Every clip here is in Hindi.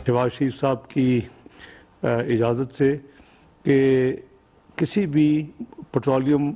शहबाज शरीफ साहब की इजाज़त से कि किसी भी पेट्रोलियम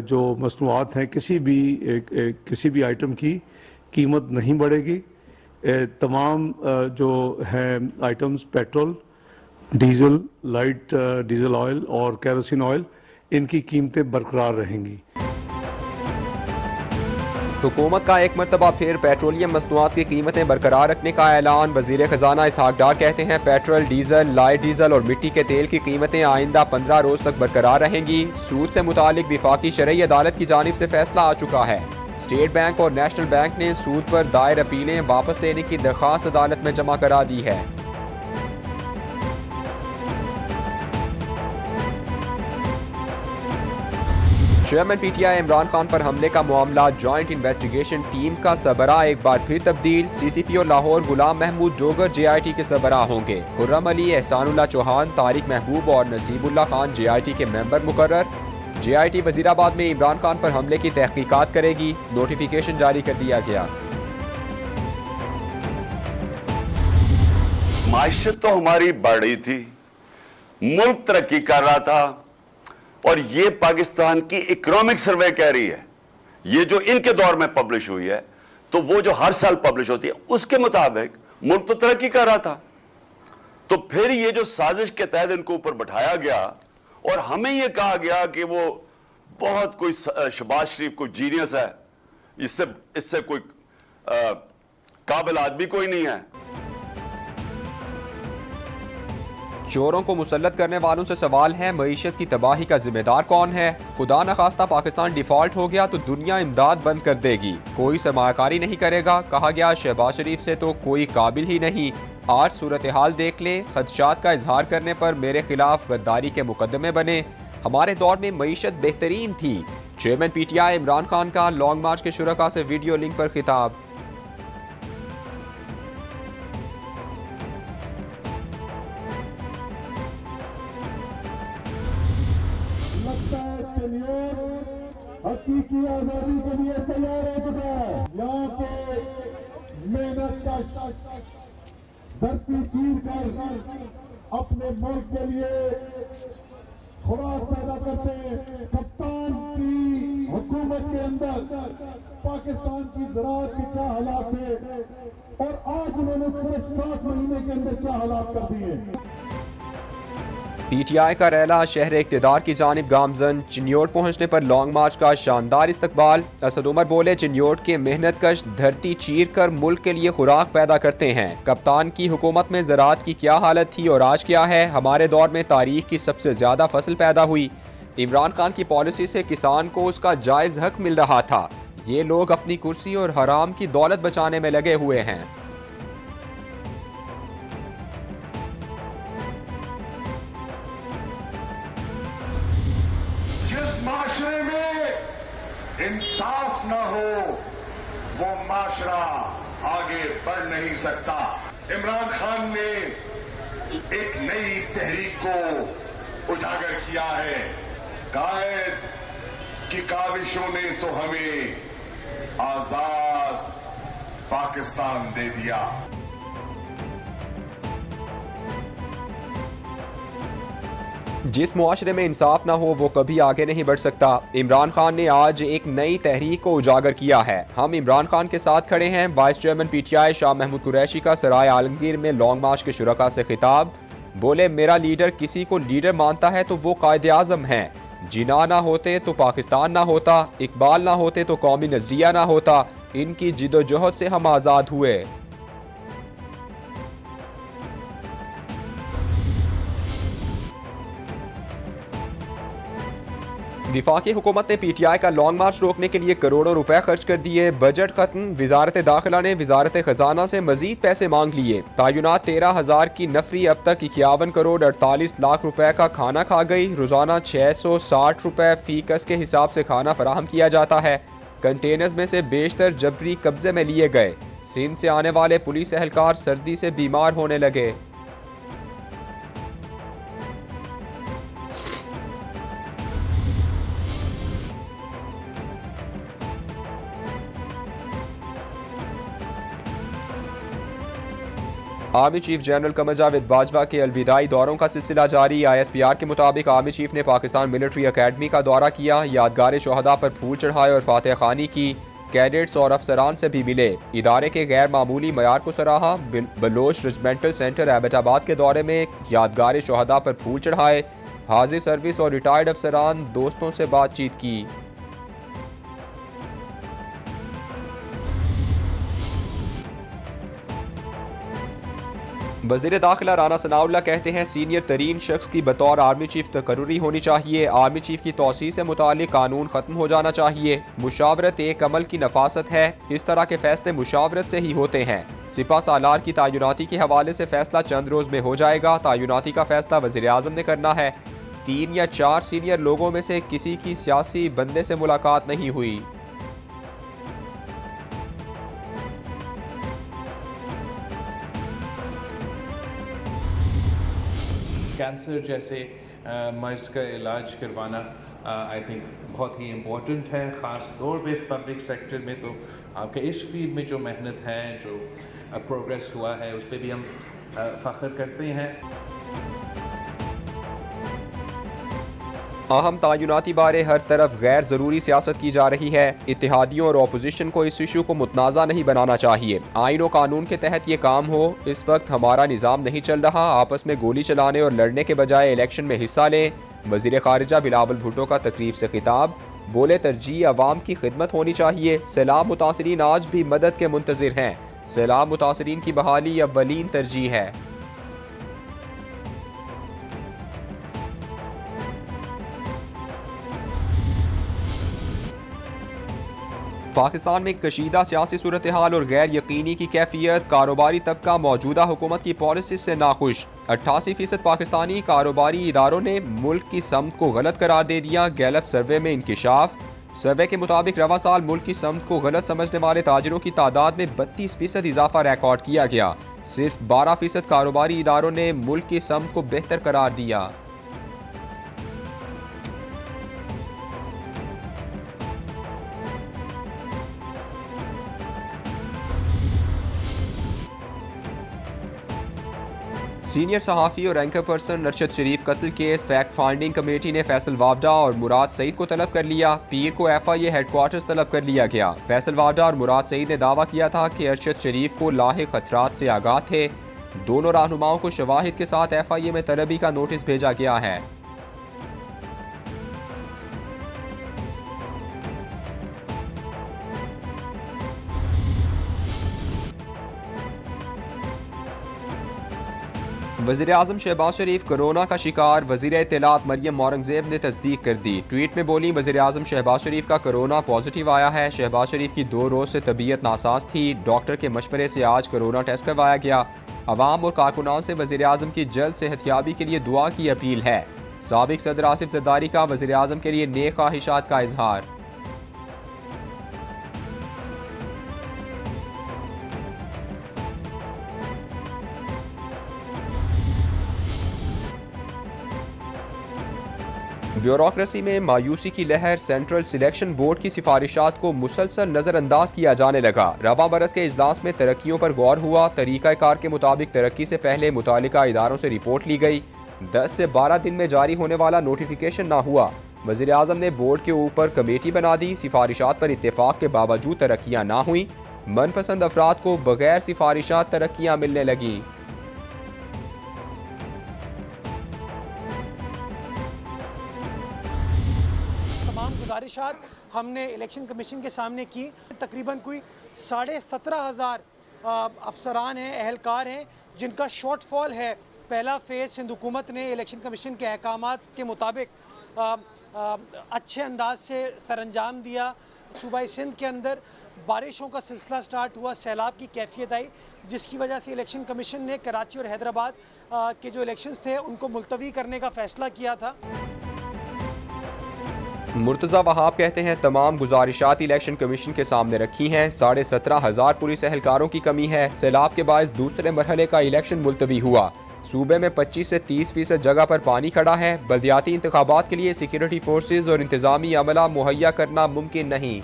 जो मसनूआत हैं किसी भी आइटम की कीमत नहीं बढ़ेगी। तमाम जो हैं items petrol, diesel, light diesel oil और केरोसिन ऑयल, इनकी कीमतें बरकरार रहेंगी। हुकूमत का एक मरतबा फिर पेट्रोलियम मसनूआत की कीमतें बरकरार रखने का ऐलान। वजीर खजाना इसहाक डार कहते हैं पेट्रोल, डीजल, लाइट डीजल और मिट्टी के तेल की कीमतें आइंदा 15 रोज तक बरकरार रहेंगी। सूद से मुतालिक विफाकी शरई अदालत की जानिब से फैसला आ चुका है। स्टेट बैंक और नेशनल बैंक ने सूद पर दायर अपीलें वापस लेने की दरख्वास्त अदालत में जमा करा दी है। चेयरमैन पीटीआई इमरान खान पर हमले का मामला जॉइंट इन्वेस्टिगेशन टीम का सरबरा एक बार फिर तब्दील। सीसीपीओ लाहौर गुलाम महमूद जोगर जेआईटी के सरबरा होंगे। खुर्रम अली, एहसानुल्लाह चौहान, तारिक महबूब और नसीबुल्लाह खान जेआईटी के मेंबर मुकर्रर। जेआईटी वजीराबाद में इमरान खान पर हमले की तहकीकात करेगी। नोटिफिकेशन जारी कर दिया गया। माइशत तो हमारी बढ़ रही थी, मुल्क तरक्की कर रहा था, और ये पाकिस्तान की इकोनॉमिक सर्वे कह रही है, ये जो इनके दौर में पब्लिश हुई है, तो वो जो हर साल पब्लिश होती है उसके मुताबिक मुल्क तो तरक्की कर रहा था। तो फिर ये जो साजिश के तहत इनको ऊपर बैठाया गया और हमें ये कहा गया कि वो बहुत कोई शहबाज शरीफ कोई जीनियस है, इससे कोई काबिल आदमी कोई नहीं है। चोरों को मुसल्लत करने वालों से सवाल है, मईशत की तबाही का जिम्मेदार कौन है? खुदा न खास्ता पाकिस्तान डिफॉल्ट हो गया तो दुनिया इमदाद बंद कर देगी, कोई सरमायाकारी नहीं करेगा। कहा गया शहबाज शरीफ से तो कोई काबिल ही नहीं। आज सूरत हाल देख लें, खदशात का इजहार करने पर मेरे खिलाफ गद्दारी के मुकदमे बने। हमारे दौर में मईशत बेहतरीन थी। चेयरमैन पीटीआई इमरान खान का लॉन्ग मार्च के शुरका से वीडियो लिंक पर खिताब। हकीकी आजादी के लिए तैयार हो चुका है। यहाँ के मेहनत का धरती चीर कर अपने मुल्क के लिए खुराक पैदा करते हैं। कप्तान की हुकूमत के अंदर पाकिस्तान की ज़राअत के क्या हालात थे और आज उन्होंने सिर्फ 7 महीने के अंदर क्या हालात कर दिए। पीटीआई का रैला शहर इक़्तिदार की जानिब गामजन। चिन्योट पहुंचने पर लॉन्ग मार्च का शानदार इस्तकबाल। असद उमर बोले, चिन्योट के मेहनत कश धरती चीर कर मुल्क के लिए खुराक पैदा करते हैं। कप्तान की हुकूमत में ज़राअत की क्या हालत थी और आज क्या है? हमारे दौर में तारीख की सबसे ज़्यादा फसल पैदा हुई। इमरान खान की पॉलिसी से किसान को उसका जायज़ हक मिल रहा था। ये लोग अपनी कुर्सी और हराम की दौलत बचाने में लगे हुए हैं। जिस माशरे में इंसाफ न हो वो माशरा आगे बढ़ नहीं सकता। इमरान खान ने एक नई तहरीक को उजागर किया है। कायद की काविशों ने तो हमें आजाद पाकिस्तान दे दिया। जिस मुआशरे में इंसाफ ना हो वो कभी आगे नहीं बढ़ सकता। इमरान खान ने आज एक नई तहरीक को उजागर किया है। हम इमरान खान के साथ खड़े हैं। Vice chairman PTI Shah Mahmood Qureshi का सराय आलमगीर में लॉन्ग मार्च के शुरका से खिताब। बोले, मेरा लीडर किसी को लीडर मानता है तो वो कायदे आज़म है। जिना ना होते तो पाकिस्तान ना होता, इकबाल ना होते तो कौमी नजरिया ना होता। इनकी जिदोजहद से हम आज़ाद हुए। विफाकी हुकूमत ने पीटीआई का लॉन्ग मार्च रोकने के लिए करोड़ों रुपए खर्च कर दिए। बजट खत्म। वजारत दाखिला ने वजारत खजाना से मजीद पैसे मांग लिए। तायुनात 13,000 की नफरी अब तक 51 करोड़ 48 लाख रुपए का खाना खा गई। रोजाना 660 रुपए फी कस के हिसाब से खाना फराहम किया जाता है। कंटेनर्स में से बेशतर जबरी कब्जे में लिए गए। सिंध से आने वाले पुलिस एहलकार सर्दी से बीमार होने लगे। Army chief general Qamar Javed Bajwa के अलविदाई दौरों का सिलसिला जारी। ISPR के मुताबिक आर्मी चीफ ने पाकिस्तान मिलिट्री अकेडमी का दौरा किया, यादगार शोहदा पर फूल चढ़ाए और फातह खानी की। कैडेट्स और अफसरान से भी मिले, इदारे के गैर मामूली मयार को सराहा। बलोच रेजिमेंटल सेंटर एबटाबाद के दौरे में यादगार शोहदा पर फूल चढ़ाए। हाजिर सर्विस और रिटायर्ड अफसरान दोस्तों से बातचीत की। वज़ीर दाखिला राना सनाउल्लाह कहते हैं सीनियर तरीन शख्स की बतौर आर्मी चीफ तकर्री होनी चाहिए। आर्मी चीफ की तौसीह से मुतालिक कानून खत्म हो जाना चाहिए। मुशावरत एक अमल की नफासत है, इस तरह के फैसले मुशावरत से ही होते हैं। सिपा सालार की तैनाती के हवाले से फैसला चंद रोज में हो जाएगा। तैनाती का फैसला वज़ीर आज़म ने करना है। 3 या 4 सीनियर लोगों में से किसी की सियासी बंदे से मुलाकात नहीं हुई। कैंसर जैसे मर्ज़ का इलाज करवाना आई थिंक बहुत ही इम्पोर्टेंट है, ख़ास तौर पे पब्लिक सेक्टर में। तो आपके इस फील्ड में जो मेहनत है, जो प्रोग्रेस हुआ है, उस पर भी हम फ़ख्र करते हैं। अहम तैनाती बारे हर तरफ गैर ज़रूरी सियासत की जा रही है। इत्तेहादियों और अपोजिशन को इस इशू को मुतनाज़ा नहीं बनाना चाहिए। आइन और कानून के तहत ये काम हो। इस वक्त हमारा निज़ाम नहीं चल रहा। आपस में गोली चलाने और लड़ने के बजाय इलेक्शन में हिस्सा लें। वज़ीर ख़ारिजा बिलावल भुट्टो का तकरीब से खिताब, बोले तरजीह अवाम की खिदमत होनी चाहिए। सैलाब मुतासरीन आज भी मदद के मुंतज़िर हैं। सैलाब मुतासरीन की बहाली अव्वलीन तरजीह है। पाकिस्तान में कशीदा सियासी सूरत हाल और गैर यकीनी की कैफियत। कारोबारी तबका मौजूदा हुकूमत की पॉलिसी से नाखुश। 88% पाकिस्तानी कारोबारी इदारों ने मुल्क की समत को गलत करार दे दिया। गैलप सर्वे में इंकिशाफ। सर्वे के मुताबिक रवा साल मुल्क की समत को गलत समझने वाले ताजिरों की तादाद में 32% इजाफा रिकॉर्ड किया गया। सिर्फ 12% कारोबारी इदारों ने मुल्क की समत को बेहतर करार दिया। सीनियर सहाफ़ी और एंकर पर्सन अरशद शरीफ कत्ल केस फैक्ट फाइंडिंग कमेटी ने फैसल वावडा और मुराद सईद को तलब कर लिया। पीर को FIA हेडक्वार्टर्स तलब कर लिया गया। फैसल वावडा और मुराद सईद ने दावा किया था कि अरशद शरीफ को लाहिक खतरात से आगाह थे। दोनों रहनुमाओं को शवाहिद के साथ FIA में तलबी का नोटिस भेजा गया है। वज़ीर-ए-आज़म शहबाज शरीफ कोरोना का शिकार। वज़ीर इत्तलात मरियम औरंगज़ेब ने तस्दीक कर दी। ट्वीट में बोली, वज़ीर-ए-आज़म शहबाज शरीफ का कोरोना पॉजिटिव आया है। शहबाज शरीफ की 2 रोज़ से तबीयत नासाज थी। डॉक्टर के मशवरे से आज कोरोना टेस्ट करवाया गया। अवाम और कारकुनान से वज़ीर-ए-आज़म की जल्द सेहतयाबी के लिए दुआ की अपील है। साबिक सदर आसिफ जरदारी का वज़ीर-ए-आज़म के लिए नेक ख्वाहिशात का इजहार। ब्यूरोक्रेसी में मायूसी की लहर। सेंट्रल सिलेक्शन बोर्ड की सिफारिशात को मुसलसल नज़रअंदाज किया जाने लगा। रवा बरस के इजलास में तरक्कियों पर गौर हुआ। तरीक़ाकार के मुताबिक तरक्की से पहले मुतालिका इदारों से रिपोर्ट ली गई। 10 से 12 दिन में जारी होने वाला नोटिफिकेशन ना हुआ। वज़ीर आज़म ने बोर्ड के ऊपर कमेटी बना दी। सिफारिशात पर इत्तेफाक के बावजूद तरक्कियाँ ना हुई। मनपसंद अफराद को बगैर सिफारिशात तरक्कियाँ मिलने लगी। गुजारिशात हमने इलेक्शन कमीशन के सामने की। तकरीबन कोई 17,500 अफसरान हैं, अहलकार हैं जिनका शॉर्टफॉल है। पहला फेज़ हिंद हुकूमत ने इलेक्शन कमीशन के अहकामात के मुताबिक अच्छे अंदाज से सरअंजाम दिया। सूबा सिंध के अंदर बारिशों का सिलसिला स्टार्ट हुआ, सैलाब की कैफियत आई, जिसकी वजह से इलेक्शन कमीशन ने कराची और हैदराबाद के जो इलेक्शंस थे उनको मुलतवी करने का फ़ैसला किया था। मुर्तज़ा वहाब कहते हैं तमाम गुजारिशात इलेक्शन कमीशन के सामने रखी हैं। 17,500 पुलिस एहलकारों की कमी है। सैलाब के बायस दूसरे मरहले का इलेक्शन मुलतवी हुआ। सूबे में 25 से 30% जगह पर पानी खड़ा है। बल्दियाती इंतखाबात के लिए सिक्योरिटी फोर्सेज और इंतजामी अमला मुहैया करना मुमकिन नहीं।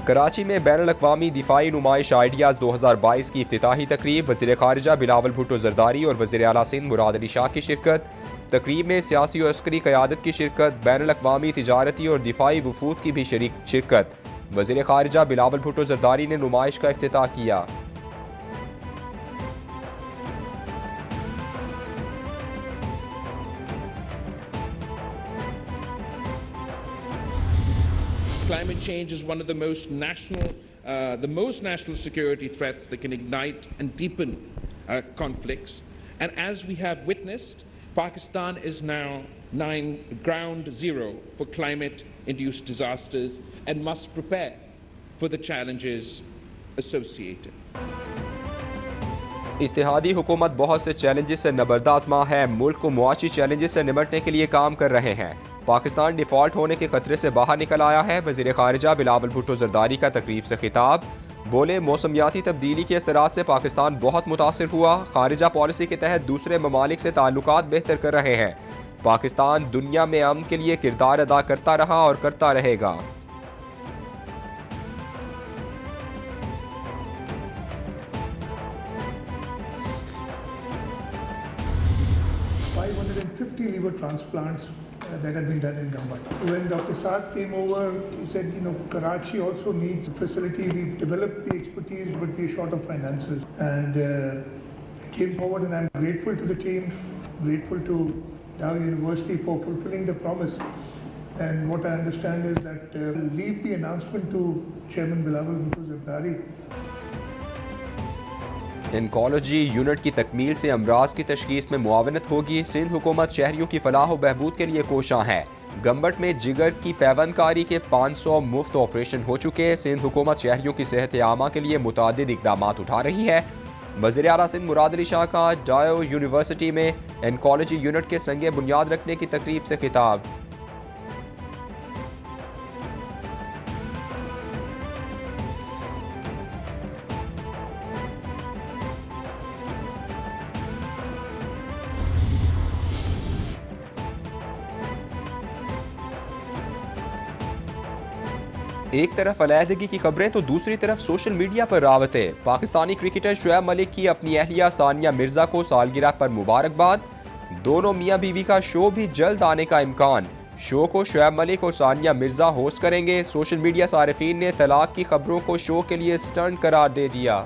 कराची में बैनुल-अक़वामी दिफाई नुमाइश आइडियाज़ 2022 की इफ्तिताही तकरीब, वज़ीर ख़ारिजा बिलावल भुट्टो ज़रदारी और वज़ीर आला सिंध मुराद अली शाह की शिरकत। तकरीब में सियासी और अस्करी क़यादत की शिरकत, बैनुल-अक़वामी तिजारती और दिफाई वफूद की भी शिरकत। वज़ीर ख़ारिजा बिलावल भुट्टो ज़रदारी ने नुमाइश का इफ्तिताह किया। Climate change is one of the most national security threats that can ignite and deepen conflicts. And as we have witnessed, Pakistan is now ground zero for climate-induced disasters and must prepare for the challenges associated. इत्तेहादी हुकूमत बहुत से चैलेंजेस से नबरदाज़मा है। मुल्क को मुआशी चैलेंजेस से निपटने के लिए काम कर रहे हैं। पाकिस्तान डिफ़ॉल्ट होने के खतरे से बाहर निकल आया है। वज़ीर ख़ारिजा बिलावल भुट्टो ज़रदारी का तकरीब से खिताब। बोले, मौसमियाती तब्दीली के असरात से पाकिस्तान बहुत मुतासिर हुआ। ख़ारिजा पॉलिसी के तहत दूसरे ममालिक से ताल्लुकात बेहतर कर रहे हैं। पाकिस्तान दुनिया में अमन के लिए किरदार अदा करता रहा और करता रहेगा। 550 liver transplants that have been done in Gambat. When Dr. Saad came over, he said, Karachi also needs a facility. We've developed the expertise, but we're short of finances. And he came forward, and I'm grateful to the team, grateful to Dow University for fulfilling the promise. And what I understand is that leave the announcement to Chairman Bilawal Bhutto Zardari. Oncology unit की तकमील से अमराज की तशखीस में मुआवनत होगी। सिंध हुकूमत शहरियों की फलाह व बहबूद के लिए कोशां है। गम्बट में जिगर की पैवंदकारी के 500 मुफ्त ऑपरेशन हो चुके हैं। सिंध हुकूमत शहरियों की सेहत आमा के लिए मुतादिद इक़दाम उठा रही है। वज़ीर आला सिंध मुराद अली शाह का डायो यूनिवर्सिटी में इनकोलॉजी यूनिट के संगे बुनियाद रखने की तकरीब से खिताब। एक तरफ अलहदगी की खबरें तो दूसरी तरफ सोशल मीडिया पर रावतें। पाकिस्तानी क्रिकेटर शुएब मलिक की अपनी अहलिया सानिया मिर्जा को सालगिरह पर मुबारकबाद। दोनों मियां बीवी का शो भी जल्द आने का इम्कान। शो को शुएब मलिक और सानिया मिर्जा होस्ट करेंगे। सोशल मीडिया सारिफीन ने तलाक की खबरों को शो के लिए स्टंट करार दे दिया।